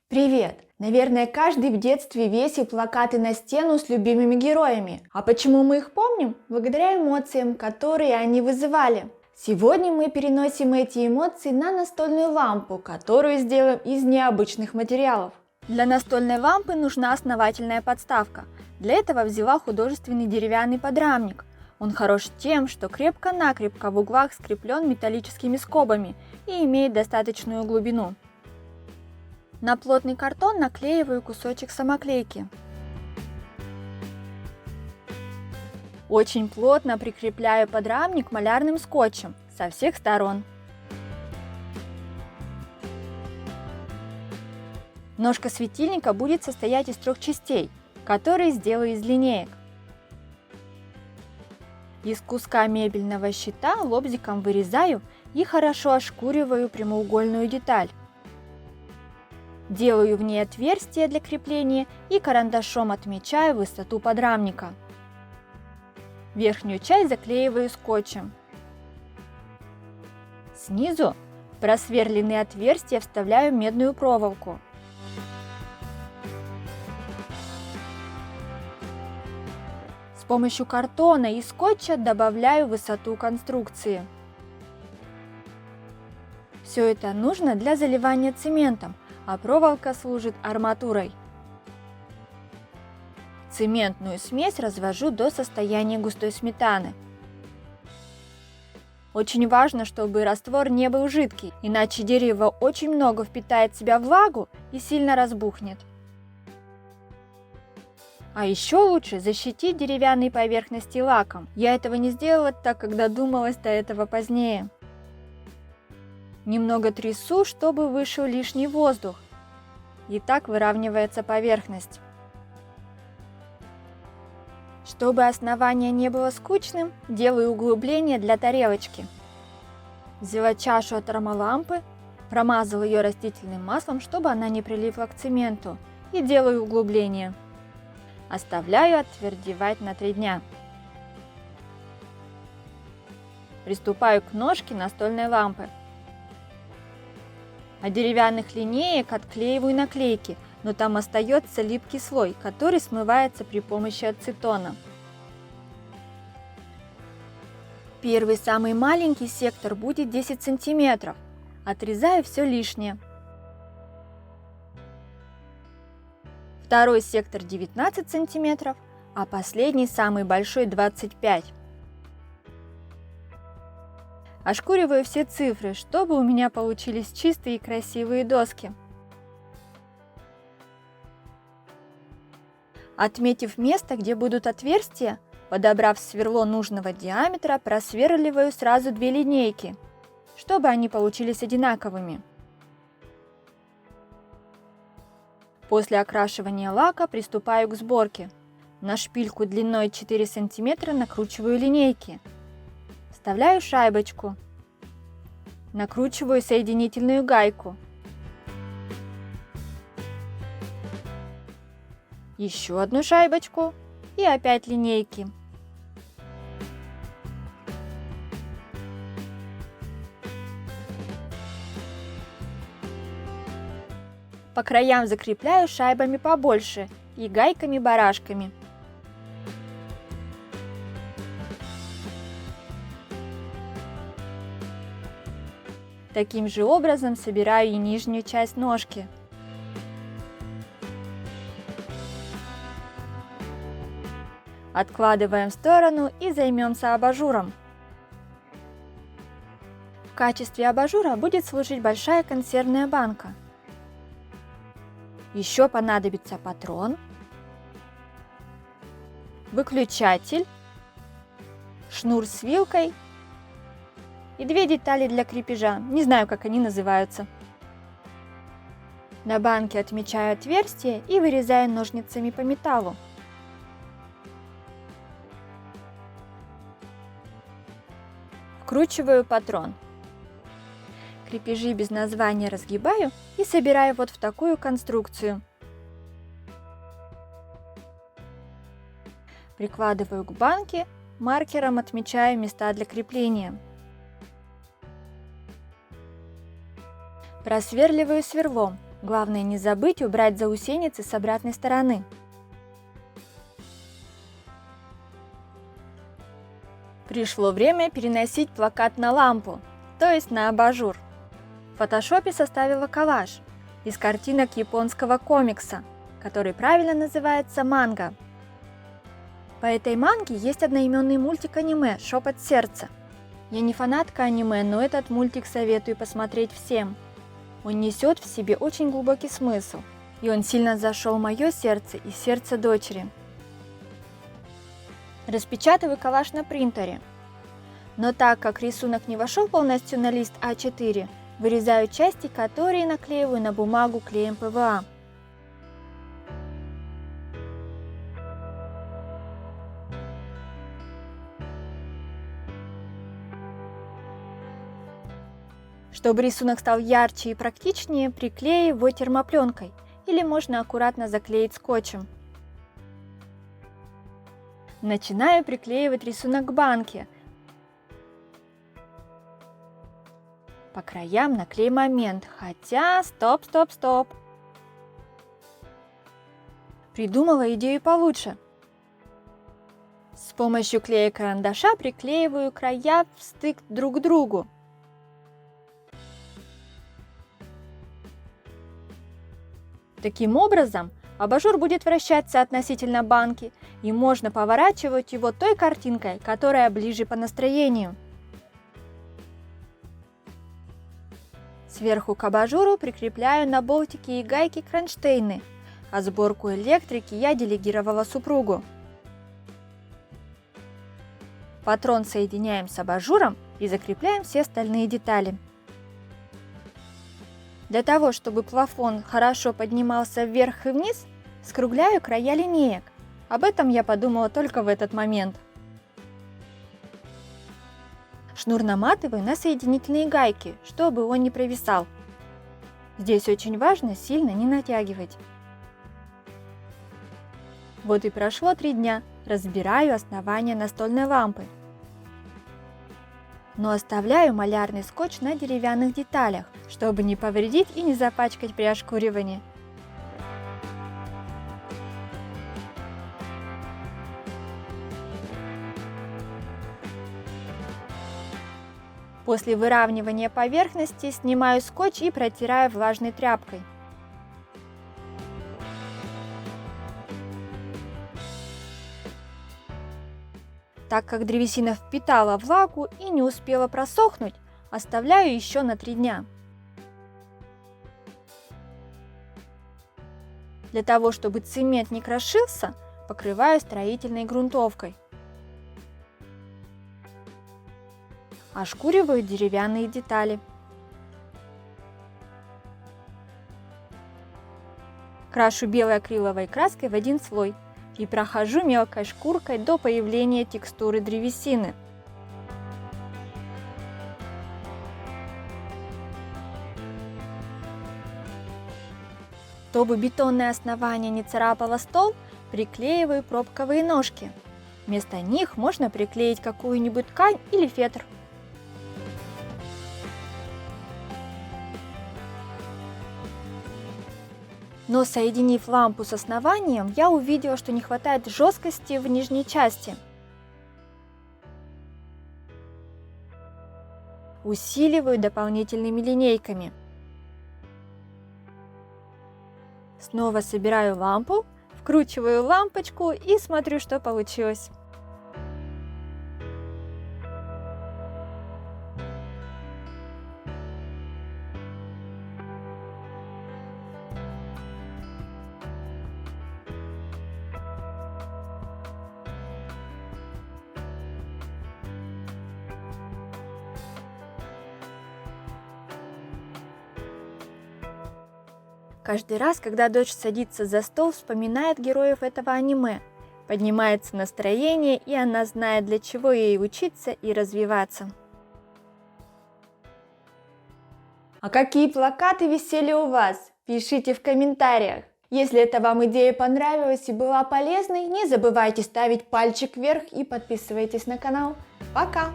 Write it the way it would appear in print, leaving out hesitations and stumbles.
Привет! Наверное, каждый в детстве весил плакаты на стену с любимыми героями. А почему мы их помним? Благодаря эмоциям, которые они вызывали. Сегодня мы переносим эти эмоции на настольную лампу, которую сделаем из необычных материалов. Для настольной лампы нужна основательная подставка. Для этого взяла художественный деревянный подрамник. Он хорош тем, что крепко-накрепко в углах скреплен металлическими скобами и имеет достаточную глубину. На плотный картон наклеиваю кусочек самоклейки. Очень плотно прикрепляю подрамник малярным скотчем со всех сторон. Ножка светильника будет состоять из 3 частей, которые сделаю из линеек. Из куска мебельного щита лобзиком вырезаю и хорошо ошкуриваю прямоугольную деталь. Делаю в ней отверстие для крепления и карандашом отмечаю высоту подрамника. Верхнюю часть заклеиваю скотчем. Снизу в просверленные отверстия вставляю медную проволоку. С помощью картона и скотча добавляю высоту конструкции. Все это нужно для заливания цементом, а проволока служит арматурой. Цементную смесь развожу до состояния густой сметаны. Очень важно, чтобы раствор не был жидкий, иначе дерево очень много впитает в себя влагу и сильно разбухнет. А еще лучше защитить деревянные поверхности лаком. Я этого не сделала, так как додумалась до этого позднее. Немного трясу, чтобы вышел лишний воздух. И так выравнивается поверхность. Чтобы основание не было скучным, делаю углубление для тарелочки. Взяла чашу от термолампы, промазала ее растительным маслом, чтобы она не прилипла к цементу, и делаю углубление. Оставляю отвердевать на 3 дня. Приступаю к ножке настольной лампы. От деревянных линеек отклеиваю наклейки, но там остается липкий слой, который смывается при помощи ацетона. Первый, самый маленький сектор будет 10 сантиметров. Отрезаю все лишнее. Второй сектор 19 сантиметров, а последний, самый большой, 25. Ошкуриваю все цифры, чтобы у меня получились чистые и красивые доски. Отметив место, где будут отверстия, подобрав сверло нужного диаметра, просверливаю сразу 2 линейки, чтобы они получились одинаковыми. После окрашивания лака приступаю к сборке. На шпильку длиной 4 см накручиваю линейки. Вставляю шайбочку. Накручиваю соединительную гайку. Еще одну шайбочку и опять линейки. По краям закрепляю шайбами побольше и гайками-барашками. Таким же образом собираю и нижнюю часть ножки. Откладываем в сторону и займемся абажуром. В качестве абажура будет служить большая консервная банка. Еще понадобится патрон, выключатель, шнур с вилкой и 2 детали для крепежа. Не знаю, как они называются. На банке отмечаю отверстие и вырезаю ножницами по металлу. Вкручиваю патрон. Крепежи без названия разгибаю и собираю вот в такую конструкцию. Прикладываю к банке, маркером отмечаю места для крепления. Просверливаю сверлом. Главное не забыть убрать заусеницы с обратной стороны. Пришло время переносить плакат на лампу, то есть на абажур. В фотошопе составила коллаж из картинок японского комикса, который правильно называется манга. По этой манге есть одноименный мультик аниме «Шепот сердца». Я не фанатка аниме, но этот мультик советую посмотреть всем. Он несет в себе очень глубокий смысл, и он сильно зашел в мое сердце и сердце дочери. Распечатываю коллаж на принтере. Но так как рисунок не вошел полностью на лист А4, вырезаю части, которые наклеиваю на бумагу клеем ПВА. Чтобы рисунок стал ярче и практичнее, приклею его термопленкой, или можно аккуратно заклеить скотчем. Начинаю приклеивать рисунок к банке. По краям наклею момент, хотя стоп. Придумала идею получше. С помощью клея-карандаша приклеиваю края в стык друг к другу. Таким образом, абажур будет вращаться относительно банки, и можно поворачивать его той картинкой, которая ближе по настроению. Сверху к абажуру прикрепляю на болтики и гайки кронштейны, а сборку электрики я делегировала супругу. Патрон соединяем с абажуром и закрепляем все остальные детали. Для того, чтобы плафон хорошо поднимался вверх и вниз, скругляю края линеек. Об этом я подумала только в этот момент. Шнур наматываю на соединительные гайки, чтобы он не провисал. Здесь очень важно сильно не натягивать. Вот и прошло 3 дня, разбираю основание настольной лампы. Но оставляю малярный скотч на деревянных деталях, чтобы не повредить и не запачкать при ошкуривании. После выравнивания поверхности снимаю скотч и протираю влажной тряпкой. Так как древесина впитала влагу и не успела просохнуть, оставляю еще на 3 дня. Для того, чтобы цемент не крошился, покрываю строительной грунтовкой. Ошкуриваю деревянные детали. Крашу белой акриловой краской в 1 слой и прохожу мелкой шкуркой до появления текстуры древесины. Чтобы бетонное основание не царапало стол, приклеиваю пробковые ножки. Вместо них можно приклеить какую-нибудь ткань или фетр. Но соединив лампу с основанием, я увидела, что не хватает жесткости в нижней части. Усиливаю дополнительными линейками. Снова собираю лампу, вкручиваю лампочку и смотрю, что получилось. Каждый раз, когда дочь садится за стол, вспоминает героев этого аниме. Поднимается настроение, и она знает, для чего ей учиться и развиваться. А какие плакаты висели у вас? Пишите в комментариях. Если эта вам идея понравилась и была полезной, не забывайте ставить пальчик вверх и подписывайтесь на канал. Пока!